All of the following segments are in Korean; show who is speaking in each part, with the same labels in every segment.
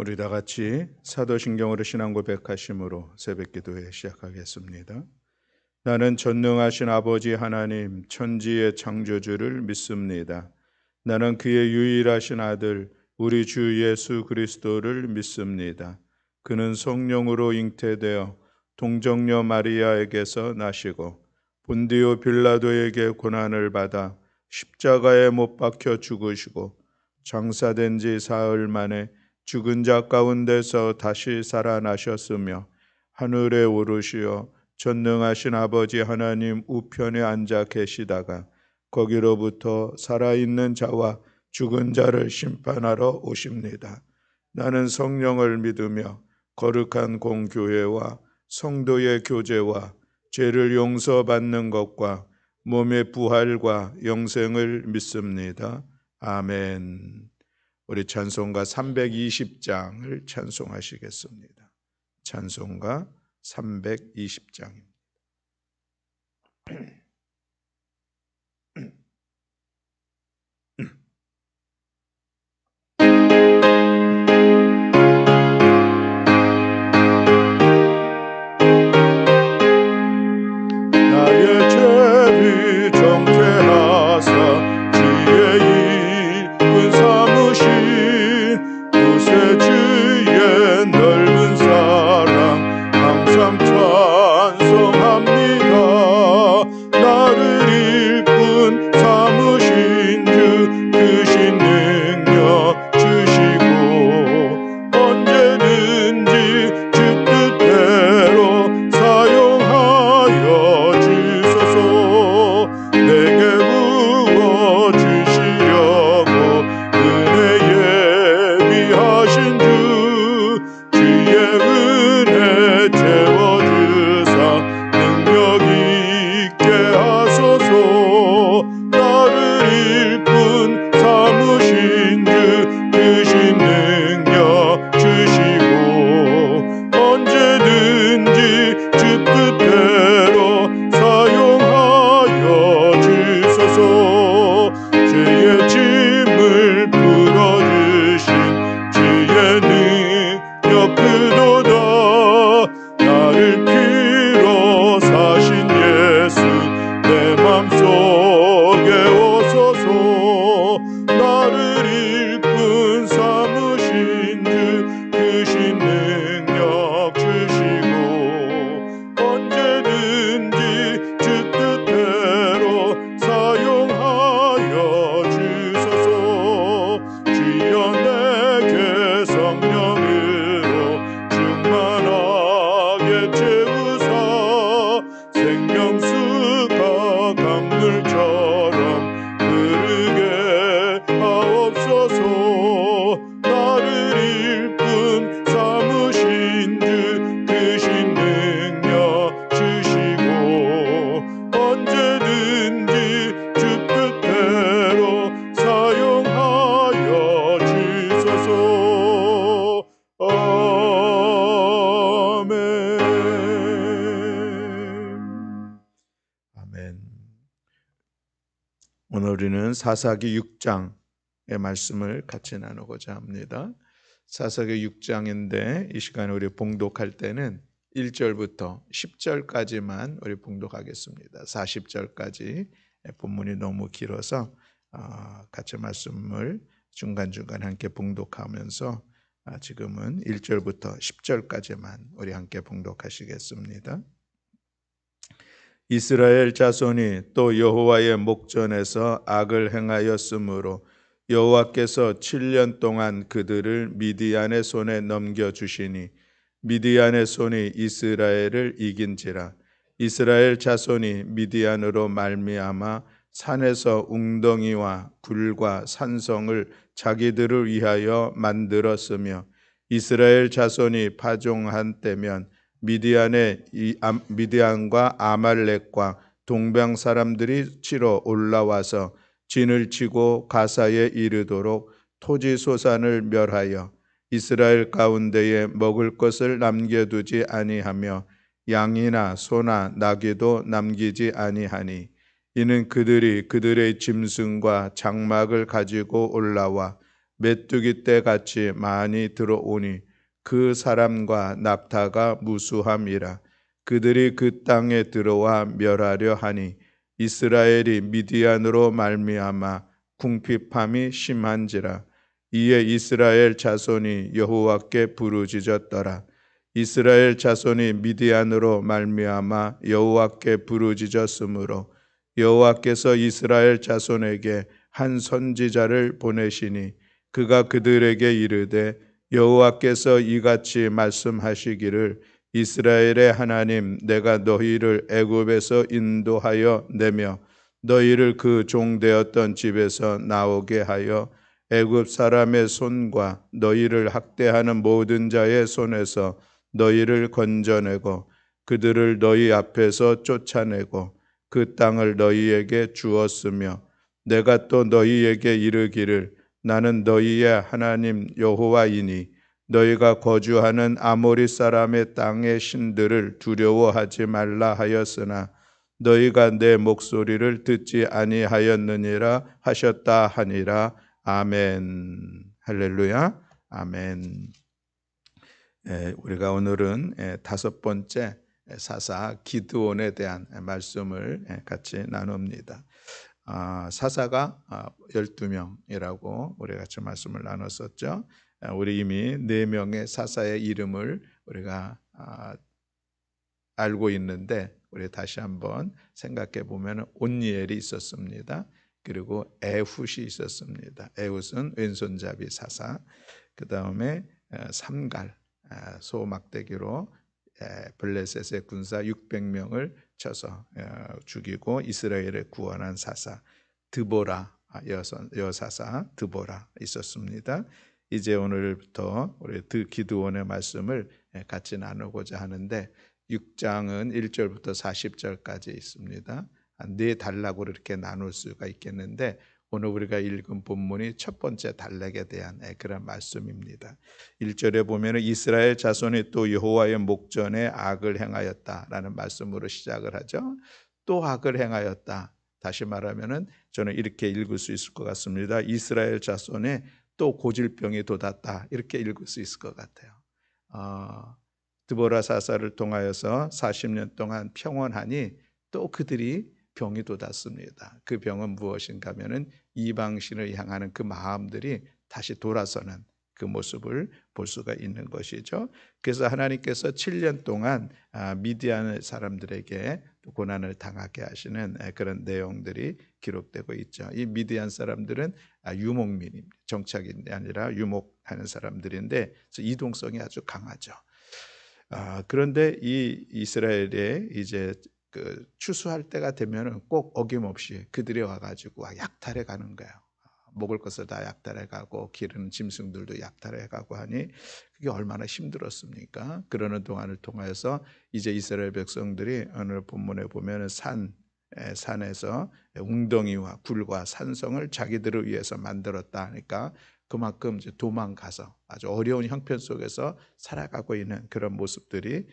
Speaker 1: 우리 다 같이 사도신경으로 신앙 고백하심으로 새벽기도회 시작하겠습니다. 나는 전능하신 아버지 하나님 천지의 창조주를 믿습니다. 나는 그의 유일하신 아들 우리 주 예수 그리스도를 믿습니다. 그는 성령으로 잉태되어 동정녀 마리아에게서 나시고 본디오 빌라도에게 고난을 받아 십자가에 못 박혀 죽으시고 장사된 지 사흘 만에 죽은 자 가운데서 다시 살아나셨으며 하늘에 오르시어 전능하신 아버지 하나님 우편에 앉아 계시다가 거기로부터 살아있는 자와 죽은 자를 심판하러 오십니다. 나는 성령을 믿으며 거룩한 공교회와 성도의 교제와 죄를 용서받는 것과 몸의 부활과 영생을 믿습니다. 아멘. 우리 찬송가 320장을 찬송하시겠습니다. 찬송가 320장입니다. 나의 죄를 정죄하사 지혜 이룬 삼으신 구세 주의 넓은 사랑 항상 찬송합니다. 나를 일꾼 삼으신 주 크신 능력 주시고 언제든지 주 뜻대로 사용하여 주소서. 내게 부어 주시려고 은혜 예비하신 주 주의 은혜 채워주사 능력 있게 하소서. 나를 일꾼 삼으신 주 크신 능력 주시고 언제든지 주 뜻대로 사용하여 주소서. 죄의 짐을 풀어주신 주의 능력 크도다. 나를 피로 사신 예수 내 맘속에 오소서. 나를 일꾼 삼으신 주 크신 능력 주시고 언제든지 주 뜻대로 사용하여 주소서. 주여 내게 성령으로 충만하게 채우사 생명수가 강물처럼 흐르게 하옵소서. 나를 일꾼 삼으신 주 크신 능력 주시고 언제든지 주 뜻대로 사용하여 주소서. 아멘. 오늘 우리는 사사기 6장의 말씀을 같이 나누고자 합니다. 사사기 6장인데 이 시간에 우리 봉독할 때는 1절부터 10절까지만 우리 봉독하겠습니다. 40절까지 본문이 너무 길어서 같이 말씀을 중간중간 함께 봉독하면서 지금은 1절부터 10절까지만 우리 함께 봉독하시겠습니다. 이스라엘 자손이 또 여호와의 목전에서 악을 행하였으므로 여호와께서 7년 동안 그들을 미디안의 손에 넘겨주시니 미디안의 손이 이스라엘을 이긴지라. 이스라엘 자손이 미디안으로 말미암아 산에서 웅덩이와 굴과 산성을 자기들을 위하여 만들었으며 이스라엘 자손이 파종한 때면 미디안과 아말렉과 동방 사람들이 치러 올라와서 진을 치고 가사에 이르도록 토지 소산을 멸하여 이스라엘 가운데에 먹을 것을 남겨두지 아니하며 양이나 소나 나귀도 남기지 아니하니 이는 그들이 그들의 짐승과 장막을 가지고 올라와 메뚜기 떼 같이 많이 들어오니 그 사람과 낙타가 무수함이라. 그들이 그 땅에 들어와 멸하려 하니 이스라엘이 미디안으로 말미암아 궁핍함이 심한지라. 이에 이스라엘 자손이 여호와께 부르짖었더라. 이스라엘 자손이 미디안으로 말미암아 여호와께 부르짖었으므로 여호와께서 이스라엘 자손에게 한 선지자를 보내시니 그가 그들에게 이르되 여호와께서 이같이 말씀하시기를 이스라엘의 하나님 내가 너희를 애굽에서 인도하여 내며 너희를 그 종되었던 집에서 나오게 하여 애굽 사람의 손과 너희를 학대하는 모든 자의 손에서 너희를 건져내고 그들을 너희 앞에서 쫓아내고 그 땅을 너희에게 주었으며 내가 또 너희에게 이르기를 나는 너희의 하나님 여호와이니 너희가 거주하는 아모리 사람의 땅의 신들을 두려워하지 말라 하였으나 너희가 내 목소리를 듣지 아니하였느니라 하셨다 하니라. 아멘. 할렐루야. 아멘. 우리가 오늘은 다섯 번째 사사 기드온에 대한 말씀을 같이 나눕니다. 사사가 12명이라고 우리 같이 말씀을 나눴었죠. 우리 이미 4명의 사사의 이름을 우리가 알고 있는데 우리 다시 한번 생각해 보면 온니엘이 있었습니다. 그리고 에훗이 있었습니다. 에훗은 왼손잡이 사사. 그 다음에 삼갈 소막대기로 블레셋의 군사 600명을 쳐서 죽이고 이스라엘을 구원한 사사 드보라 여사사 드보라 있었습니다. 이제 오늘부터 우리 기드온의 말씀을 같이 나누고자 하는데 6장은 1절부터 40절까지 있습니다. 네 단락으로 이렇게 나눌 수가 있겠는데 오늘 우리가 읽은 본문이 첫 번째 단락에 대한 그런 말씀입니다. 1절에 보면 이스라엘 자손이 또 여호와의 목전에 악을 행하였다라는 말씀으로 시작을 하죠. 또 악을 행하였다. 다시 말하면 저는 이렇게 읽을 수 있을 것 같습니다. 이스라엘 자손에 또 고질병이 돋았다. 이렇게 읽을 수 있을 것 같아요. 드보라 사사를 통하여서 40년 동안 평온하니 또 그들이 병이 돋았습니다. 그 병은 무엇인가 하면은 이방신을 향하는 그 마음들이 다시 돌아서는 그 모습을 볼 수가 있는 것이죠. 그래서 하나님께서 7년 동안 미디안 사람들에게 고난을 당하게 하시는 그런 내용들이 기록되고 있죠. 이 미디안 사람들은 유목민입니다. 정착이 아니라 유목하는 사람들인데 이동성이 아주 강하죠. 그런데 이 이스라엘에 이제 그 추수할 때가 되면은 꼭 어김없이 그들이 와가지고 약탈해 가는 거예요. 먹을 것을 다 약탈해 가고 기르는 짐승들도 약탈해 가고 하니 그게 얼마나 힘들었습니까? 그러는 동안을 통해서 이제 이스라엘 백성들이 오늘 본문에 보면은 산에서 웅덩이와 굴과 산성을 자기들을 위해서 만들었다 하니까 그만큼 이제 도망가서 아주 어려운 형편 속에서 살아가고 있는 그런 모습들이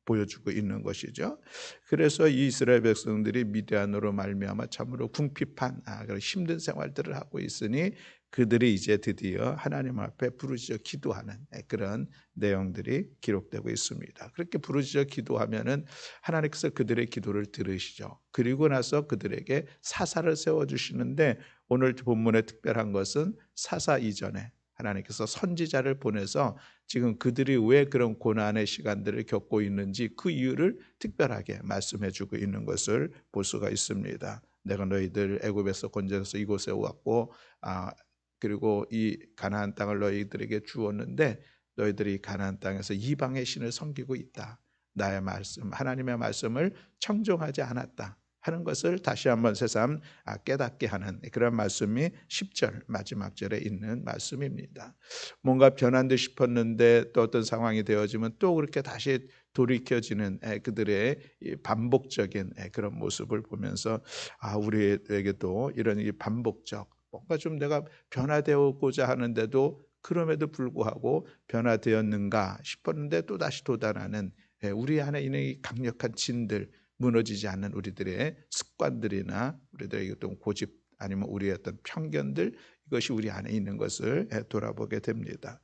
Speaker 1: 보여주고 있는 것이죠. 그래서 이 이스라엘 백성들이 미디안으로 말미암아 참으로 궁핍한 그런 힘든 생활들을 하고 있으니 그들이 이제 드디어 하나님 앞에 부르짖어 기도하는 그런 내용들이 기록되고 있습니다. 그렇게 부르짖어 기도하면은 하나님께서 그들의 기도를 들으시죠. 그리고 나서 그들에게 사사를 세워주시는데 오늘 본문의 특별한 것은 사사 이전에 하나님께서 선지자를 보내서 지금 그들이 왜 그런 고난의 시간들을 겪고 있는지 그 이유를 특별하게 말씀해주고 있는 것을 볼 수가 있습니다. 내가 너희들 애굽에서 건져서 이곳에 왔고 그리고 이 가나안 땅을 너희들에게 주었는데 너희들이 가나안 땅에서 이방의 신을 섬기고 있다. 나의 말씀, 하나님의 말씀을 청종하지 않았다 하는 것을 다시 한번 새삼 깨닫게 하는 그런 말씀이 10절 마지막 절에 있는 말씀입니다. 뭔가 변한 듯 싶었는데 또 어떤 상황이 되어지면 또 그렇게 다시 돌이켜지는 그들의 반복적인 그런 모습을 보면서 우리에게도 이런 반복적 뭔가 좀 내가 변화되고자 하는데도 그럼에도 불구하고 변화되었는가 싶었는데 또 다시 도달하는 우리 안에 있는 이 강력한 진들 무너지지 않는 우리들의 습관들이나 우리들의 어떤 고집 아니면 우리의 어떤 편견들 이것이 우리 안에 있는 것을 돌아보게 됩니다.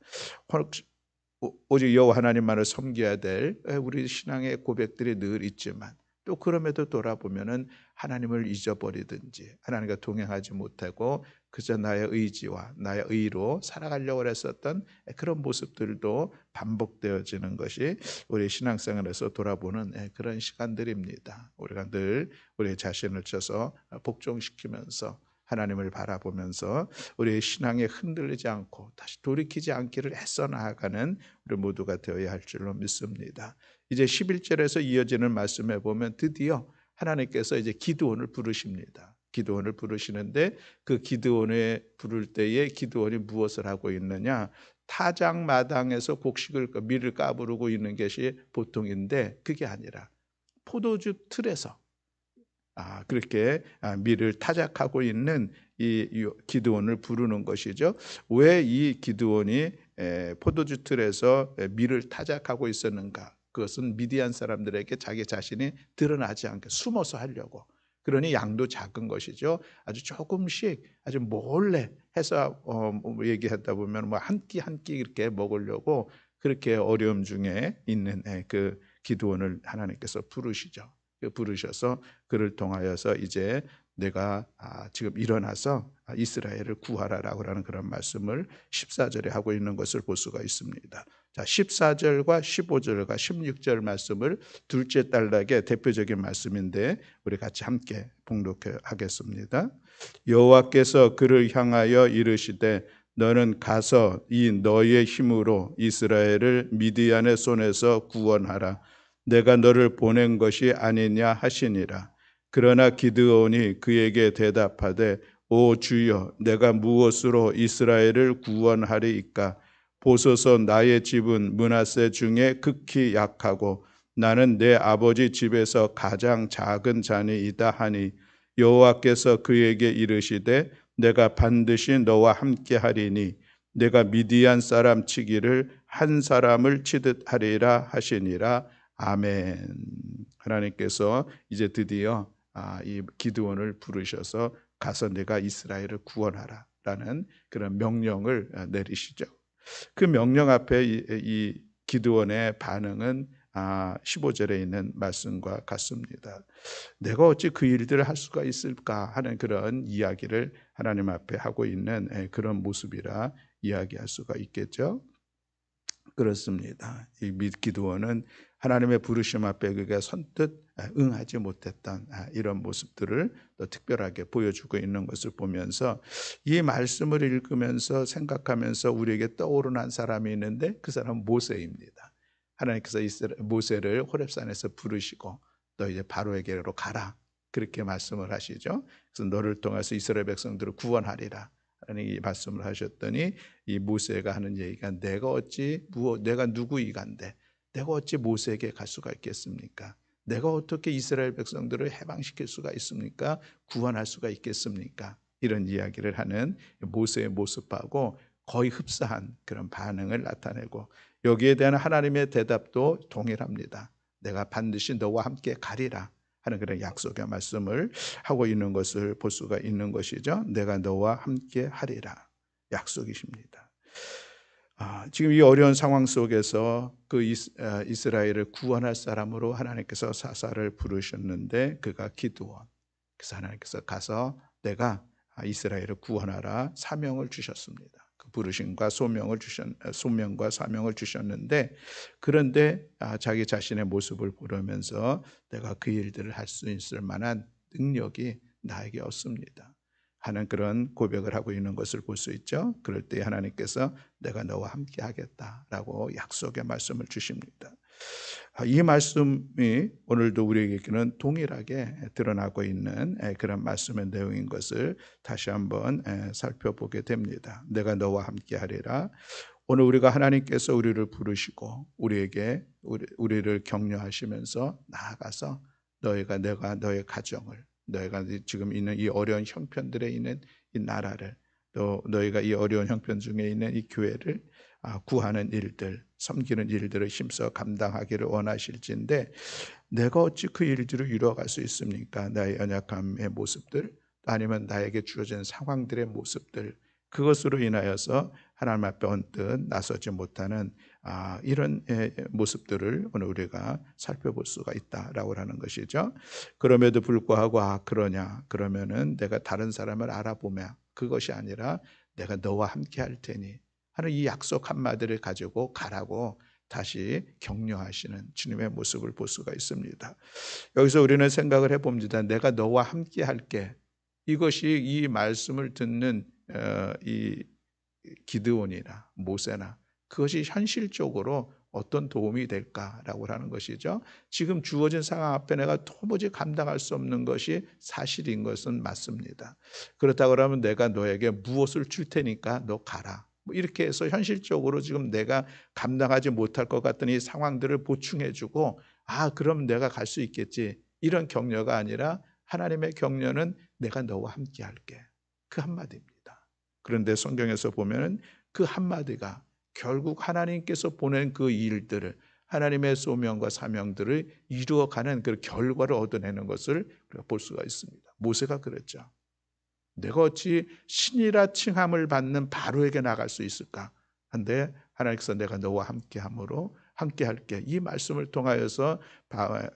Speaker 1: 오직 여호와 하나님만을 섬겨야 될 우리 신앙의 고백들이 늘 있지만 또 그럼에도 돌아보면은 하나님을 잊어버리든지 하나님과 동행하지 못하고 그저 나의 의지와 나의 의로 살아가려고 했었던 그런 모습들도 반복되어지는 것이 우리 신앙생활에서 돌아보는 그런 시간들입니다. 우리가 늘 우리 자신을 쳐서 복종시키면서 하나님을 바라보면서 우리의 신앙에 흔들리지 않고 다시 돌이키지 않기를 애써 나아가는 우리 모두가 되어야 할 줄로 믿습니다. 이제 11절에서 이어지는 말씀에 보면 드디어 하나님께서 이제 기드온을 부르십니다. 기드온을 부르시는데 그 기드온을 부를 때에 기드온이 무엇을 하고 있느냐? 타작마당에서 곡식을 밀을 까부르고 있는 것이 보통인데 그게 아니라 포도주 틀에서 그렇게 밀을 타작하고 있는 이 기드온을 부르는 것이죠. 왜 이 기드온이 포도주 틀에서 밀을 타작하고 있었는가? 그것은 미디안 사람들에게 자기 자신이 드러나지 않게 숨어서 하려고. 그러니 양도 작은 것이죠. 아주 조금씩 아주 몰래 해서 얘기하다 보면 뭐 한 끼 한 끼 이렇게 먹으려고 그렇게 어려움 중에 있는 그 기드온을 하나님께서 부르시죠. 부르셔서 그를 통하여서 이제 내가 지금 일어나서 이스라엘을 구하라라고 하는 그런 말씀을 14절에 하고 있는 것을 볼 수가 있습니다. 자, 14절과 15절과 16절 말씀을 둘째 단락의 대표적인 말씀인데 우리 같이 함께 봉독하겠습니다. 여호와께서 그를 향하여 이르시되 너는 가서 이 너의 힘으로 이스라엘을 미디안의 손에서 구원하라. 내가 너를 보낸 것이 아니냐 하시니라. 그러나 기드온이 그에게 대답하되 오 주여 내가 무엇으로 이스라엘을 구원하리이까? 보소서 나의 집은 므낫세 중에 극히 약하고 나는 내 아버지 집에서 가장 작은 자니이다 하니 여호와께서 그에게 이르시되 내가 반드시 너와 함께 하리니 내가 미디안 사람 치기를 한 사람을 치듯 하리라 하시니라. 아멘. 하나님께서 이제 드디어 이 기드온을 부르셔서 가서 내가 이스라엘을 구원하라 라는 그런 명령을 내리시죠. 그 명령 앞에 이 기드온의 반응은 15절에 있는 말씀과 같습니다. 내가 어찌 그 일들을 할 수가 있을까 하는 그런 이야기를 하나님 앞에 하고 있는 그런 모습이라 이야기할 수가 있겠죠. 그렇습니다. 이 기드온은 하나님의 부르심 앞에 그가 선뜻 응하지 못했던 이런 모습들을 또 특별하게 보여주고 있는 것을 보면서 이 말씀을 읽으면서 생각하면서 우리에게 떠오르는 한 사람이 있는데 그 사람은 모세입니다. 하나님께서 모세를 호렙산에서 부르시고 너 이제 바로에게로 가라 그렇게 말씀을 하시죠. 그래서 너를 통해서 이스라엘 백성들을 구원하리라 하는 이 말씀을 하셨더니 이 모세가 하는 얘기가 내가 누구이간데 내가 어찌 모세에게 갈 수가 있겠습니까? 내가 어떻게 이스라엘 백성들을 해방시킬 수가 있습니까? 구원할 수가 있겠습니까? 이런 이야기를 하는 모세의 모습하고 거의 흡사한 그런 반응을 나타내고 여기에 대한 하나님의 대답도 동일합니다. 내가 반드시 너와 함께 가리라 하는 그런 약속의 말씀을 하고 있는 것을 볼 수가 있는 것이죠. 내가 너와 함께 하리라 약속이십니다. 지금 이 어려운 상황 속에서 그 이스라엘을 구원할 사람으로 하나님께서 사사를 부르셨는데 그가 기드온. 그래서 하나님께서 가서 내가 이스라엘을 구원하라 사명을 주셨습니다. 그 부르심과 소명과 사명을 주셨는데 그런데 자기 자신의 모습을 보려면서 내가 그 일들을 할 수 있을 만한 능력이 나에게 없습니다 하는 그런 고백을 하고 있는 것을 볼 수 있죠. 그럴 때 하나님께서 내가 너와 함께 하겠다라고 약속의 말씀을 주십니다. 이 말씀이 오늘도 우리에게는 동일하게 드러나고 있는 그런 말씀의 내용인 것을 다시 한번 살펴보게 됩니다. 내가 너와 함께 하리라. 오늘 우리가 하나님께서 우리를 부르시고 우리를 격려하시면서 나아가서 내가 너의 가정을 너희가 지금 있는 이 어려운 형편들에 있는 이 나라를 또 너희가 이 어려운 형편 중에 있는 이 교회를 구하는 일들, 섬기는 일들을 힘써 감당하기를 원하실진데 내가 어찌 그 일들을 이루어갈 수 있습니까? 나의 연약함의 모습들 아니면 나에게 주어진 상황들의 모습들 그것으로 인하여서 하나님 앞에 언뜻 나서지 못하는 이런 모습들을 오늘 우리가 살펴볼 수가 있다라고 하는 것이죠. 그럼에도 불구하고 그러냐 그러면은 내가 다른 사람을 알아보며 그것이 아니라 내가 너와 함께 할 테니 하는 이 약속 한마디를 가지고 가라고 다시 격려하시는 주님의 모습을 볼 수가 있습니다. 여기서 우리는 생각을 해봅니다. 내가 너와 함께 할게. 이것이 이 말씀을 듣는 이 기드온이나 모세나 그것이 현실적으로 어떤 도움이 될까라고 하는 것이죠. 지금 주어진 상황 앞에 내가 도무지 감당할 수 없는 것이 사실인 것은 맞습니다. 그렇다고 하면 내가 너에게 무엇을 줄 테니까 너 가라. 이렇게 해서 현실적으로 지금 내가 감당하지 못할 것 같은 이 상황들을 보충해주고 그럼 내가 갈 수 있겠지. 이런 격려가 아니라 하나님의 격려는 내가 너와 함께 할게. 그 한마디입니다. 그런데 성경에서 보면 그 한마디가 결국 하나님께서 보낸 그 일들을 하나님의 소명과 사명들을 이루어가는 그 결과를 얻어내는 것을 볼 수가 있습니다. 모세가 그랬죠. 내가 어찌 신이라 칭함을 받는 바로에게 나갈 수 있을까? 한데 하나님께서 내가 너와 함께함으로 함께 할게. 이 말씀을 통하여서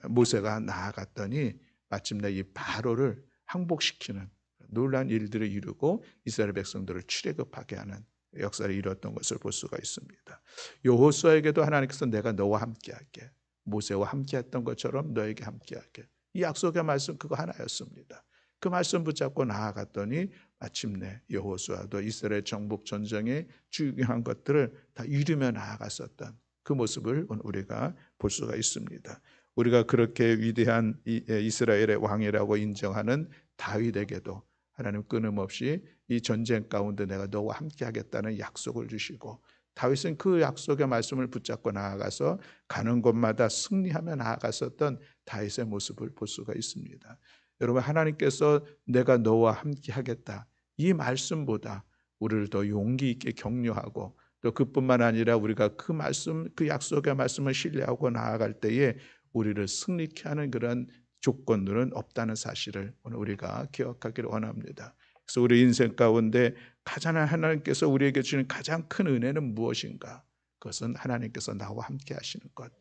Speaker 1: 모세가 나아갔더니 마침내 이 바로를 항복시키는 놀라운 일들을 이루고 이스라엘 백성들을 출애굽하게 하는 역사를 이뤘던 것을 볼 수가 있습니다. 여호수아에게도 하나님께서 내가 너와 함께할게. 모세와 함께했던 것처럼 너에게 함께할게. 이 약속의 말씀 그거 하나였습니다. 그 말씀 붙잡고 나아갔더니 마침내 여호수아도 이스라엘 정복 전쟁의 중요한 것들을 다 이루며 나아갔었던 그 모습을 우리가 볼 수가 있습니다. 우리가 그렇게 위대한 이스라엘의 왕이라고 인정하는 다윗에게도 하나님 끊임없이 이 전쟁 가운데 내가 너와 함께 하겠다는 약속을 주시고 다윗은 그 약속의 말씀을 붙잡고 나아가서 가는 곳마다 승리하며 나아갔었던 다윗의 모습을 볼 수가 있습니다. 여러분 하나님께서 내가 너와 함께 하겠다 이 말씀보다 우리를 더 용기 있게 격려하고 또 그뿐만 아니라 우리가 그 말씀 그 약속의 말씀을 신뢰하고 나아갈 때에 우리를 승리케 하는 그런 조건들은 없다는 사실을 오늘 우리가 기억하기를 원합니다. 그래서 우리 인생 가운데 가장 하나님께서 우리에게 주는 가장 큰 은혜는 무엇인가? 그것은 하나님께서 나와 함께 하시는 것.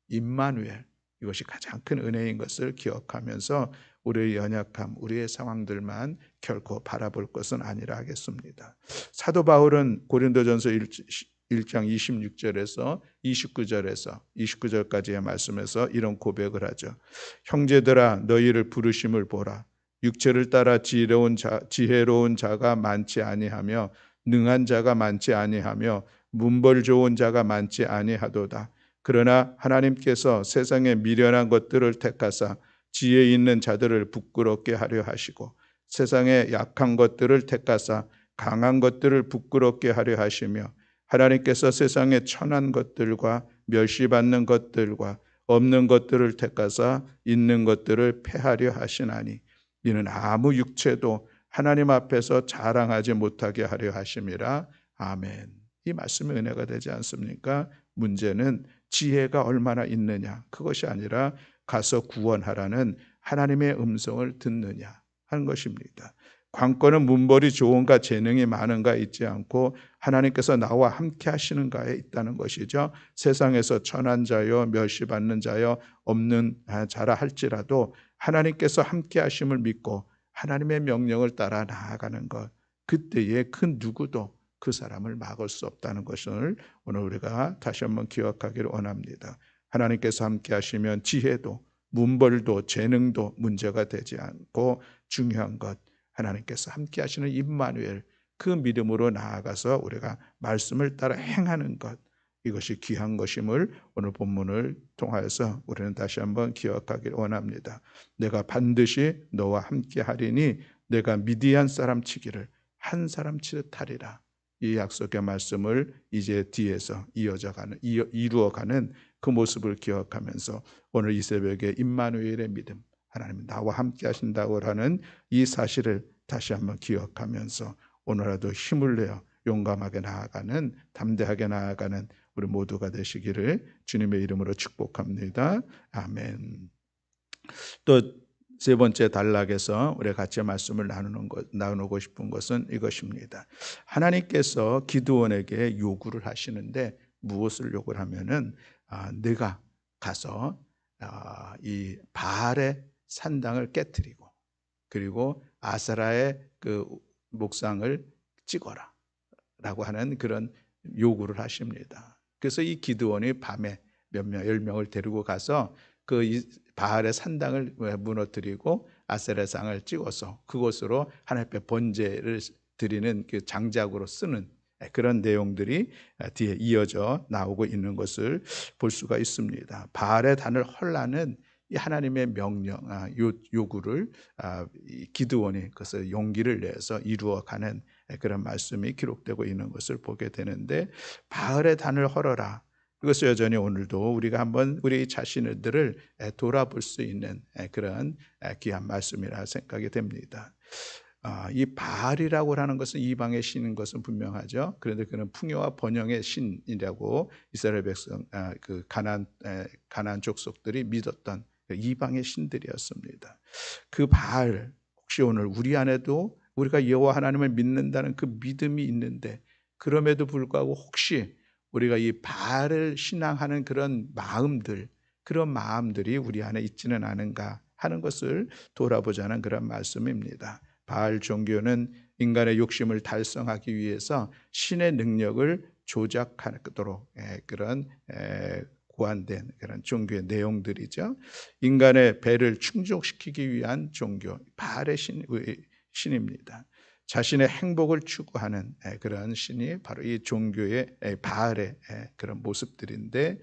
Speaker 1: 임마누엘 이것이 가장 큰 은혜인 것을 기억하면서 우리의 연약함, 우리의 상황들만 결코 바라볼 것은 아니라 하겠습니다. 사도 바울은 고린도전서 1장 26절에서 29절까지의 말씀에서 이런 고백을 하죠. 형제들아 너희를 부르심을 보라. 육체를 따라 지혜로운 자가 많지 아니하며 능한 자가 많지 아니하며 문벌 좋은 자가 많지 아니하도다. 그러나 하나님께서 세상의 미련한 것들을 택하사 지혜 있는 자들을 부끄럽게 하려 하시고 세상의 약한 것들을 택하사 강한 것들을 부끄럽게 하려 하시며 하나님께서 세상의 천한 것들과 멸시받는 것들과 없는 것들을 택하사 있는 것들을 패하려 하시나니 이는 아무 육체도 하나님 앞에서 자랑하지 못하게 하려 하심이라. 아멘. 이 말씀이 은혜가 되지 않습니까? 문제는 지혜가 얼마나 있느냐 그것이 아니라 가서 구원하라는 하나님의 음성을 듣느냐 하는 것입니다. 관건은 문벌이 좋은가 재능이 많은가 있지 않고 하나님께서 나와 함께 하시는가에 있다는 것이죠. 세상에서 천한 자여 멸시받는 자여 없는 자라 할지라도 하나님께서 함께 하심을 믿고 하나님의 명령을 따라 나아가는 것 그때에 그 누구도 그 사람을 막을 수 없다는 것을 오늘 우리가 다시 한번 기억하기를 원합니다. 하나님께서 함께 하시면 지혜도 문벌도 재능도 문제가 되지 않고 중요한 것 하나님께서 함께 하시는 임마누엘 그 믿음으로 나아가서 우리가 말씀을 따라 행하는 것 이것이 귀한 것임을 오늘 본문을 통하여서 우리는 다시 한번 기억하기를 원합니다. 내가 반드시 너와 함께 하리니 내가 미디안 사람 치기를 한 사람 치듯 하리라. 이 약속의 말씀을 이제 뒤에서 이루어가는 그 모습을 기억하면서 오늘 이 새벽에 임마누엘의 믿음 하나님 나와 함께 하신다고 하는 이 사실을 다시 한번 기억하면서 오늘라도 힘을 내어 용감하게 나아가는 담대하게 나아가는 우리 모두가 되시기를 주님의 이름으로 축복합니다. 아멘. 또 세 번째 단락에서 우리가 같이 말씀을 나누고 싶은 것은 이것입니다. 하나님께서 기드온에게 요구를 하시는데 무엇을 요구를 하면은 네가 가서 이 바알의 산당을 깨뜨리고 그리고 아세라의 그 목상을 찍어라 라고 하는 그런 요구를 하십니다. 그래서 이 기드온이 밤에 몇 명, 10명을 데리고 가서 그 바알의 산당을 무너뜨리고 아세라상을 찍어서 그곳으로 하나님 앞에 번제를 드리는 그 장작으로 쓰는 그런 내용들이 뒤에 이어져 나오고 있는 것을 볼 수가 있습니다. 바알의 단을 헐라는 이 하나님의 명령, 요구를 기드온이 그것을 용기를 내서 이루어가는 그런 말씀이 기록되고 있는 것을 보게 되는데, 바알의 단을 헐어라. 그것을 여전히 오늘도 우리가 한번 우리 자신들을 돌아볼 수 있는 그런 귀한 말씀이라 생각이 됩니다. 이 바알이라고 하는 것은 이방의 신인 것은 분명하죠. 그런데 그는 풍요와 번영의 신이라고 이스라엘 백성, 그 가나안 족속들이 믿었던 이방의 신들이었습니다. 그 바알, 혹시 오늘 우리 안에도 우리가 여호와 하나님을 믿는다는 그 믿음이 있는데, 그럼에도 불구하고 혹시 우리가 이 바알을 신앙하는 그런 마음들이 우리 안에 있지는 않은가 하는 것을 돌아보자는 그런 말씀입니다. 바알 종교는 인간의 욕심을 달성하기 위해서 신의 능력을 조작하도록 그런 고안된 그런 종교의 내용들이죠. 인간의 배를 충족시키기 위한 종교, 바알의 신입니다. 자신의 행복을 추구하는 그런 신이 바로 이 종교의 바알의 그런 모습들인데,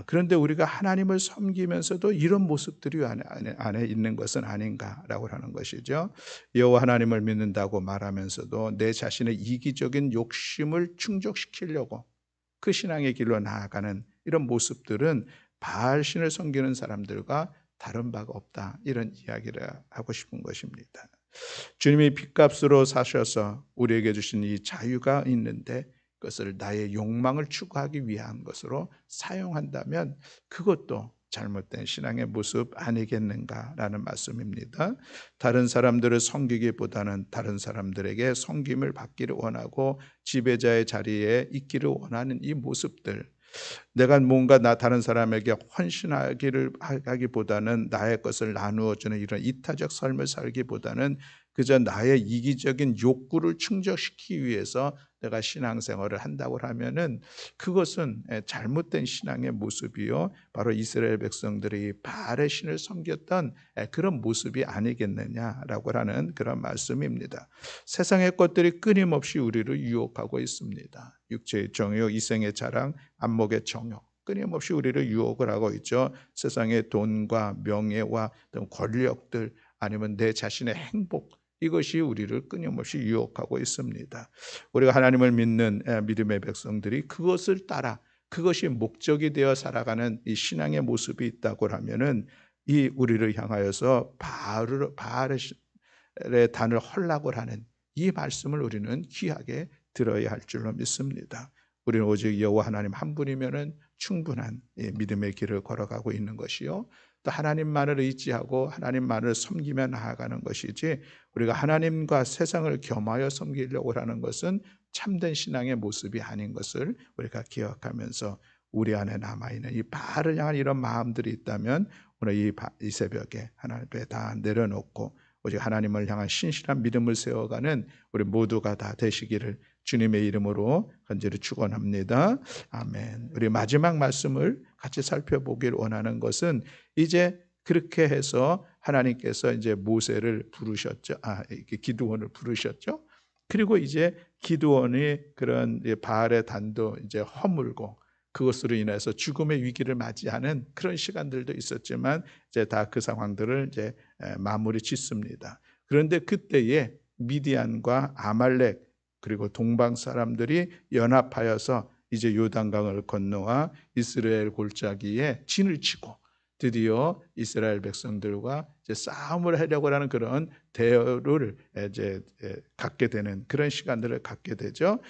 Speaker 1: 그런데 우리가 하나님을 섬기면서도 이런 모습들이 안에 있는 것은 아닌가라고 하는 것이죠. 여호와 하나님을 믿는다고 말하면서도 내 자신의 이기적인 욕심을 충족시키려고 그 신앙의 길로 나아가는 이런 모습들은 바알 신을 섬기는 사람들과 다른 바가 없다, 이런 이야기를 하고 싶은 것입니다. 주님이 핏값으로 사셔서 우리에게 주신 이 자유가 있는데 그것을 나의 욕망을 추구하기 위한 것으로 사용한다면 그것도 잘못된 신앙의 모습 아니겠는가라는 말씀입니다. 다른 사람들을 섬기기보다는 다른 사람들에게 섬김을 받기를 원하고 지배자의 자리에 있기를 원하는 이 모습들, 내가 뭔가 다른 사람에게 헌신하기를 하기보다는 나의 것을 나누어주는 이런 이타적 삶을 살기보다는 그저 나의 이기적인 욕구를 충족시키기 위해서 내가 신앙생활을 한다고 하면은 그것은 잘못된 신앙의 모습이요, 바로 이스라엘 백성들이 바알의 신을 섬겼던 그런 모습이 아니겠느냐라고 하는 그런 말씀입니다. 세상의 것들이 끊임없이 우리를 유혹하고 있습니다. 육체의 정욕, 이생의 자랑, 안목의 정욕, 끊임없이 우리를 유혹을 하고 있죠. 세상의 돈과 명예와 권력들, 아니면 내 자신의 행복, 이것이 우리를 끊임없이 유혹하고 있습니다. 우리가 하나님을 믿는 믿음의 백성들이 그것을 따라 그것이 목적이 되어 살아가는 이 신앙의 모습이 있다고 하면은 이 우리를 향하여서 바알의 단을 헐라고 하는 이 말씀을 우리는 귀하게 들어야 할 줄로 믿습니다. 우리는 오직 여호와 하나님 한 분이면은 충분한 믿음의 길을 걸어가고 있는 것이요, 또 하나님만을 의지하고 하나님만을 섬기며 나아가는 것이지, 우리가 하나님과 세상을 겸하여 섬기려고 하는 것은 참된 신앙의 모습이 아닌 것을 우리가 기억하면서 우리 안에 남아있는 이 바알을 향한 이런 마음들이 있다면 오늘 이 새벽에 하나님 앞에 다 내려놓고 오직 하나님을 향한 신실한 믿음을 세워가는 우리 모두가 다 되시기를 주님의 이름으로 간절히 축원합니다. 아멘. 우리 마지막 말씀을 같이 살펴보길 원하는 것은, 이제 그렇게 해서 하나님께서 이제 모세를 부르셨죠. 기드온을 부르셨죠. 그리고 이제 기드온이 그런 바알의 단도 이제 허물고 그것으로 인해서 죽음의 위기를 맞이하는 그런 시간들도 있었지만 이제 다 그 상황들을 이제 마무리 짓습니다. 그런데 그때에 미디안과 아말렉 그리고 동방 사람들이 연합하여서 이제 요단강을 건너와 이스라엘 골짜기에 진을 치고 드디어 이스라엘 백성들과 이제 싸움을 하려고 하는 그런 대열을 이제 갖게 되는 그런 시간들을 갖게 되죠.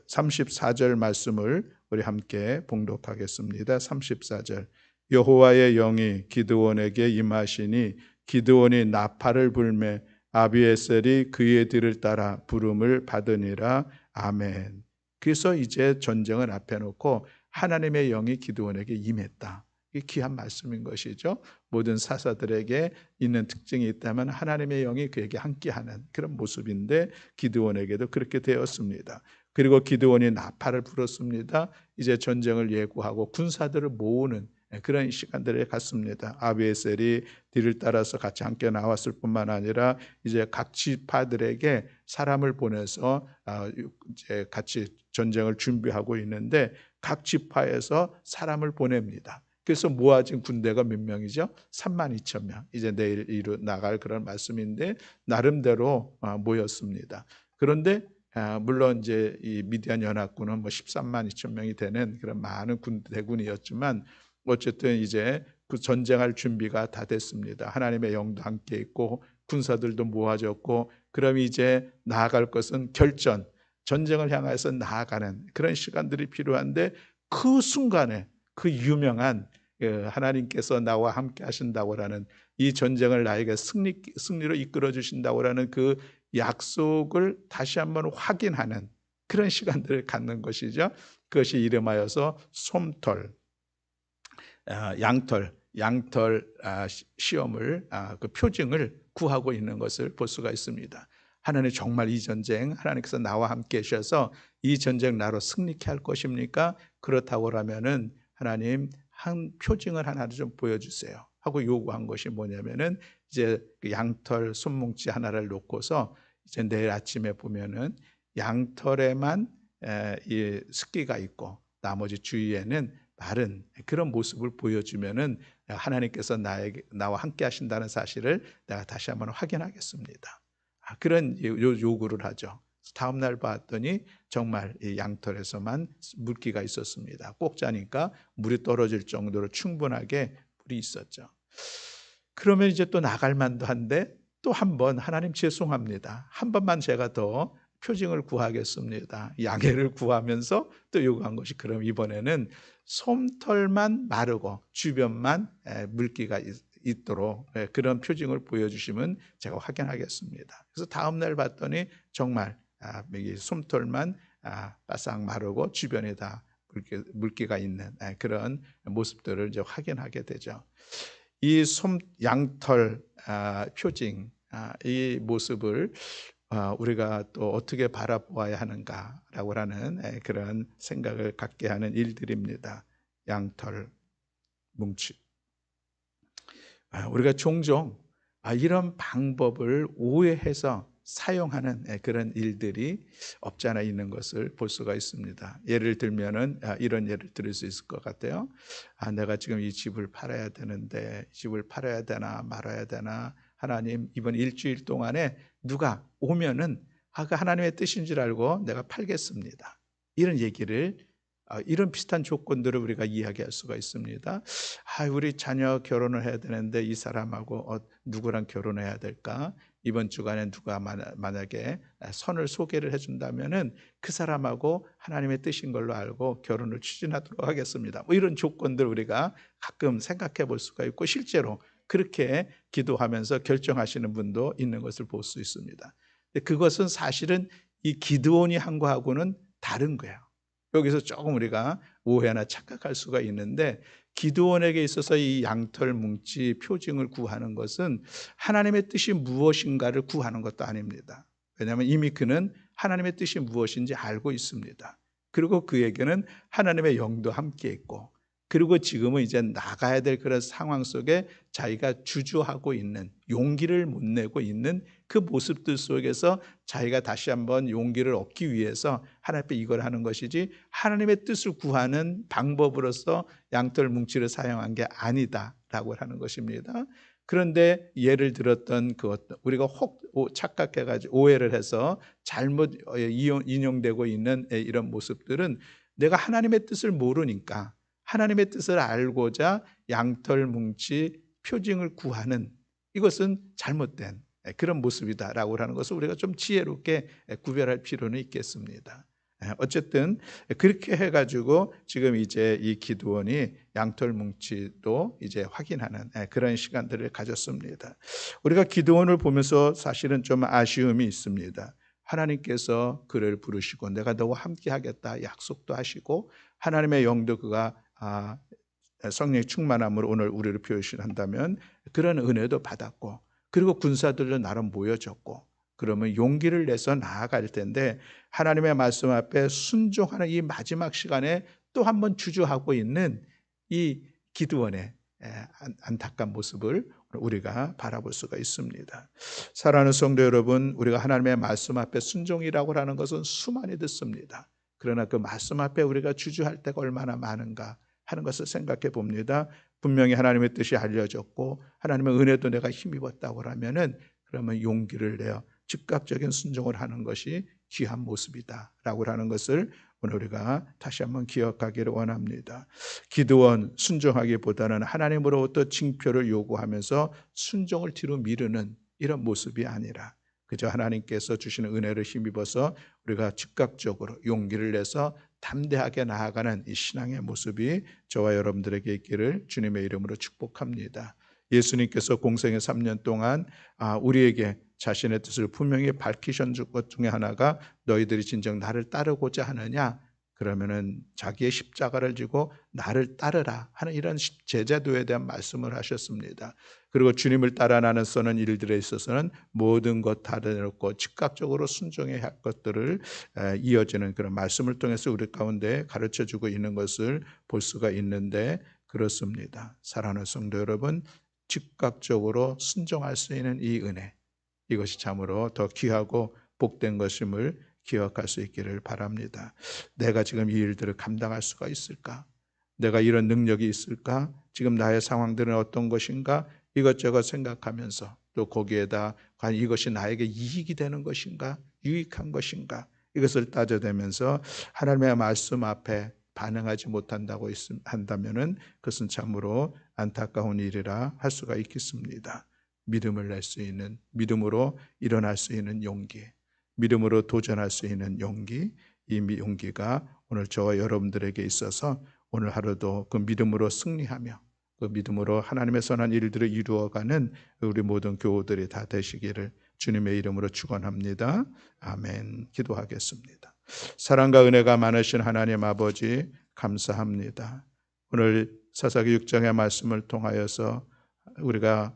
Speaker 1: 34절 말씀을 우리 함께 봉독하겠습니다. 34절. 여호와의 영이 기드온에게 임하시니 기드온이 나팔을 불매 아비에셀이 그의 뒤를 따라 부름을 받으니라. 아멘. 그래서 이제 전쟁을 앞에 놓고 하나님의 영이 기드온에게 임했다. 이게 귀한 말씀인 것이죠. 모든 사사들에게 있는 특징이 있다면 하나님의 영이 그에게 함께하는 그런 모습인데 기드온에게도 그렇게 되었습니다. 그리고 기드온이 나팔을 불었습니다. 이제 전쟁을 예고하고 군사들을 모으는 그런 시간들에 갔습니다. 아비에셀이 뒤를 따라서 같이 함께 나왔을 뿐만 아니라 이제 각 지파들에게 사람을 보내서 이제 같이 전쟁을 준비하고 있는데 각 지파에서 사람을 보냅니다. 그래서 모아진 군대가 몇 명이죠? 32,000명. 이제 내일 이루 나갈 그런 말씀인데 나름대로 모였습니다. 그런데 물론 이제 이 미디안 연합군은 뭐 13만 2천 명이 되는 그런 많은 대군이었지만 어쨌든 이제 그 전쟁할 준비가 다 됐습니다. 하나님의 영도 함께 있고 군사들도 모아졌고 그럼 이제 나아갈 것은 결전, 전쟁을 향해서 나아가는 그런 시간들이 필요한데 그 순간에 그 유명한 하나님께서 나와 함께 하신다고라는 이 전쟁을 나에게 승리로 이끌어 주신다고라는 그 약속을 다시 한번 확인하는 그런 시간들을 갖는 것이죠. 그것이 이름하여서 솜털, 양털 시험을 그 표징을 구하고 있는 것을 볼 수가 있습니다. 하나님 정말 이 전쟁 하나님께서 나와 함께 하셔서 이 전쟁 나로 승리케 할 것입니까? 그렇다고 하면은 하나님 한 표징을 하나를 좀 보여주세요 하고 요구한 것이 뭐냐면은 이제 그 양털 손뭉치 하나를 놓고서 이제 내일 아침에 보면은 양털에만 이 습기가 있고 나머지 주위에는 마른 그런 모습을 보여주면은 하나님께서 나와 함께 하신다는 사실을 내가 다시 한번 확인하겠습니다. 그런 요구를 하죠. 다음 날 봤더니 정말 이 양털에서만 물기가 있었습니다. 꼭 자니까 물이 떨어질 정도로 충분하게 물이 있었죠. 그러면 이제 또 나갈 만도 한데 또 한 번 하나님 죄송합니다. 한 번만 제가 더 표징을 구하겠습니다. 양해를 구하면서 또 요구한 것이 그럼 이번에는 솜털만 마르고 주변만 물기가 있도록 그런 표징을 보여주시면 제가 확인하겠습니다. 그래서 다음 날 봤더니 정말 여기 솜털만 바싹 마르고 주변에 다 물기가 있는 그런 모습들을 이제 확인하게 되죠. 이 양털 표징 이 모습을 우리가 또 어떻게 바라보아야 하는가라고 하는 그런 생각을 갖게 하는 일들입니다. 양털 뭉치. 우리가 종종 이런 방법을 오해해서 사용하는 그런 일들이 없지 않아 있는 것을 볼 수가 있습니다. 예를 들면은 이런 예를 들을 수 있을 것 같아요. 내가 지금 이 집을 팔아야 되는데 이 집을 팔아야 되나 말아야 되나 하나님 이번 일주일 동안에 누가 오면은 그 하나님의 뜻인 줄 알고 내가 팔겠습니다. 이런 얘기를 이런 비슷한 조건들을 우리가 이야기할 수가 있습니다. 우리 자녀 결혼을 해야 되는데 이 사람하고 누구랑 결혼해야 될까? 이번 주간에 누가 만약에 선을 소개를 해준다면은 그 사람하고 하나님의 뜻인 걸로 알고 결혼을 추진하도록 하겠습니다. 뭐 이런 조건들 우리가 가끔 생각해 볼 수가 있고 실제로 그렇게 기도하면서 결정하시는 분도 있는 것을 볼 수 있습니다. 그것은 사실은 이 기드온이 한 거하고는 다른 거예요. 여기서 조금 우리가 오해나 착각할 수가 있는데 기드온에게 있어서 이 양털 뭉치 표징을 구하는 것은 하나님의 뜻이 무엇인가를 구하는 것도 아닙니다. 왜냐하면 이미 그는 하나님의 뜻이 무엇인지 알고 있습니다. 그리고 그에게는 하나님의 영도 함께 있고 그리고 지금은 이제 나가야 될 그런 상황 속에 자기가 주저하고 있는 용기를 못 내고 있는 그 모습들 속에서 자기가 다시 한번 용기를 얻기 위해서 하나님 앞에 이걸 하는 것이지 하나님의 뜻을 구하는 방법으로서 양털 뭉치를 사용한 게 아니다라고 하는 것입니다. 그런데 예를 들었던 우리가 혹 착각해가지고 오해를 해서 잘못 인용되고 있는 이런 모습들은 내가 하나님의 뜻을 모르니까 하나님의 뜻을 알고자 양털 뭉치 표징을 구하는 이것은 잘못된 그런 모습이다라고 하는 것을 우리가 좀 지혜롭게 구별할 필요는 있겠습니다. 어쨌든 그렇게 해가지고 지금 이제 이 기드온이 양털 뭉치도 이제 확인하는 그런 시간들을 가졌습니다. 우리가 기드온을 보면서 사실은 좀 아쉬움이 있습니다. 하나님께서 그를 부르시고 내가 너와 함께 하겠다 약속도 하시고 하나님의 영도 그가 성령의 충만함으로 오늘 우리를 표시한다면 그런 은혜도 받았고 그리고 군사들도 나름 모여졌고 그러면 용기를 내서 나아갈 텐데 하나님의 말씀 앞에 순종하는 이 마지막 시간에 또 한 번 주저하고 있는 이 기드온의 안타까운 모습을 우리가 바라볼 수가 있습니다. 사랑하는 성도 여러분, 우리가 하나님의 말씀 앞에 순종이라고 하는 것은 수많이 듣습니다. 그러나 그 말씀 앞에 우리가 주저할 때가 얼마나 많은가 하는 것을 생각해 봅니다. 분명히 하나님의 뜻이 알려졌고 하나님의 은혜도 내가 힘입었다고 하면은 그러면 용기를 내어 즉각적인 순종을 하는 것이 귀한 모습이다라고 하는 것을 오늘 우리가 다시 한번 기억하기를 원합니다. 기드온 순종하기보다는 하나님으로부터 징표를 요구하면서 순종을 뒤로 미루는 이런 모습이 아니라 그저 하나님께서 주시는 은혜를 힘입어서 우리가 즉각적으로 용기를 내서 담대하게 나아가는 이 신앙의 모습이 저와 여러분들에게 있기를 주님의 이름으로 축복합니다. 예수님께서 공생의 3년 동안 우리에게 자신의 뜻을 분명히 밝히신 것 중에 하나가 너희들이 진정 나를 따르고자 하느냐 그러면은 자기의 십자가를 지고 나를 따르라 하는 이런 제자도에 대한 말씀을 하셨습니다. 그리고 주님을 따라 나는 쓰는 일들에 있어서는 모든 것 다 내놓고 즉각적으로 순종해야 할 것들을 이어지는 그런 말씀을 통해서 우리 가운데 가르쳐주고 있는 것을 볼 수가 있는데 그렇습니다. 사랑하는 성도 여러분, 즉각적으로 순종할 수 있는 이 은혜, 이것이 참으로 더 귀하고 복된 것임을 기억할 수 있기를 바랍니다. 내가 지금 이 일들을 감당할 수가 있을까? 내가 이런 능력이 있을까? 지금 나의 상황들은 어떤 것인가? 이것저것 생각하면서 또 거기에다 과연 이것이 나에게 이익이 되는 것인가? 유익한 것인가? 이것을 따져대면서 하나님의 말씀 앞에 반응하지 못한다고 한다면은 그것은 참으로 안타까운 일이라 할 수가 있겠습니다. 믿음을 낼 수 있는, 믿음으로 일어날 수 있는 용기, 믿음으로 도전할 수 있는 용기, 이 용기가 오늘 저와 여러분들에게 있어서 오늘 하루도 그 믿음으로 승리하며 그 믿음으로 하나님의 선한 일들을 이루어가는 우리 모든 교우들이 다 되시기를 주님의 이름으로 축원합니다. 아멘. 기도하겠습니다. 사랑과 은혜가 많으신 하나님 아버지 감사합니다. 오늘 사사기 6장의 말씀을 통하여서 우리가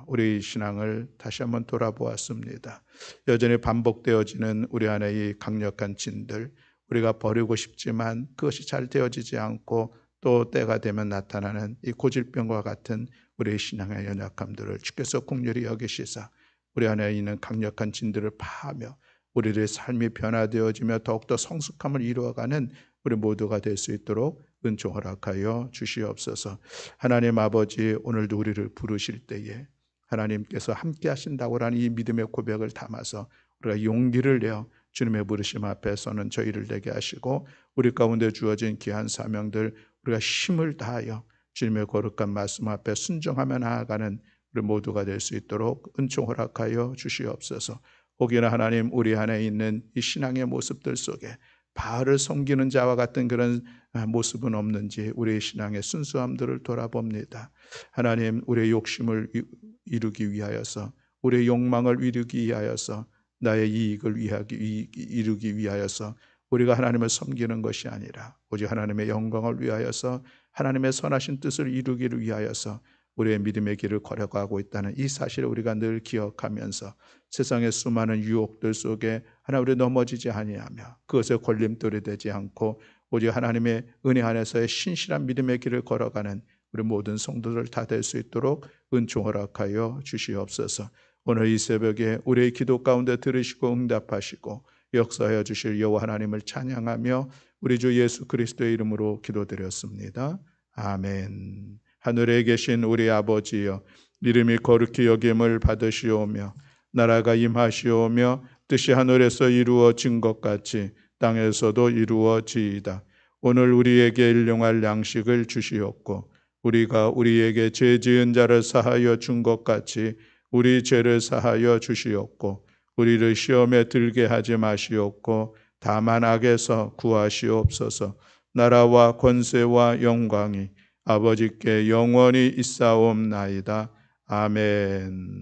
Speaker 1: 우리 신앙을 다시 한번 돌아보았습니다. 여전히 반복되어지는 우리 안의 이 강력한 진들, 우리가 버리고 싶지만 그것이 잘 되어지지 않고 또 때가 되면 나타나는 이 고질병과 같은 우리의 신앙의 연약함들을 주께서 긍휼히 여기시사 우리 안에 있는 강력한 진들을 파하며 우리의 삶이 변화되어지며 더욱더 성숙함을 이루어가는 우리 모두가 될 수 있도록 은총 허락하여 주시옵소서. 하나님 아버지, 오늘도 우리를 부르실 때에 하나님께서 함께 하신다고 하는 이 믿음의 고백을 담아서 우리가 용기를 내어 주님의 부르심 앞에 서는 저희를 되게 하시고 우리 가운데 주어진 귀한 사명들 우리가 힘을 다하여 주님의 거룩한 말씀 앞에 순종하며 나아가는 우리 모두가 될 수 있도록 은총 허락하여 주시옵소서. 혹여나 하나님 우리 안에 있는 이 신앙의 모습들 속에 바알을 섬기는 자와 같은 그런 모습은 없는지 우리의 신앙의 순수함들을 돌아봅니다. 하나님, 우리의 욕심을 이루기 위하여서, 우리의 욕망을 이루기 위하여서, 나의 이익을 이루기 위하여서 우리가 하나님을 섬기는 것이 아니라 오직 하나님의 영광을 위하여서 하나님의 선하신 뜻을 이루기를 위하여서 우리의 믿음의 길을 걸어가고 있다는 이 사실을 우리가 늘 기억하면서 세상의 수많은 유혹들 속에 하나 우리 넘어지지 아니하며 그것에 걸림돌이 되지 않고 오직 하나님의 은혜 안에서의 신실한 믿음의 길을 걸어가는 우리 모든 성도들 다 될 수 있도록 은총 허락하여 주시옵소서. 오늘 이 새벽에 우리의 기도 가운데 들으시고 응답하시고 역사하여 주실 여호와 하나님을 찬양하며 우리 주 예수 그리스도의 이름으로 기도드렸습니다. 아멘. 하늘에 계신 우리 아버지여, 이름이 거룩히 여김을 받으시오며 나라가 임하시오며 뜻이 하늘에서 이루어진 것 같이 땅에서도 이루어지이다. 오늘 우리에게 일용할 양식을 주시옵고 우리가 우리에게 죄 지은 자를 사하여 준 것 같이 우리 죄를 사하여 주시옵고 우리를 시험에 들게 하지 마시옵고 다만 악에서 구하시옵소서. 나라와 권세와 영광이 아버지께 영원히 있사옵나이다. 아멘.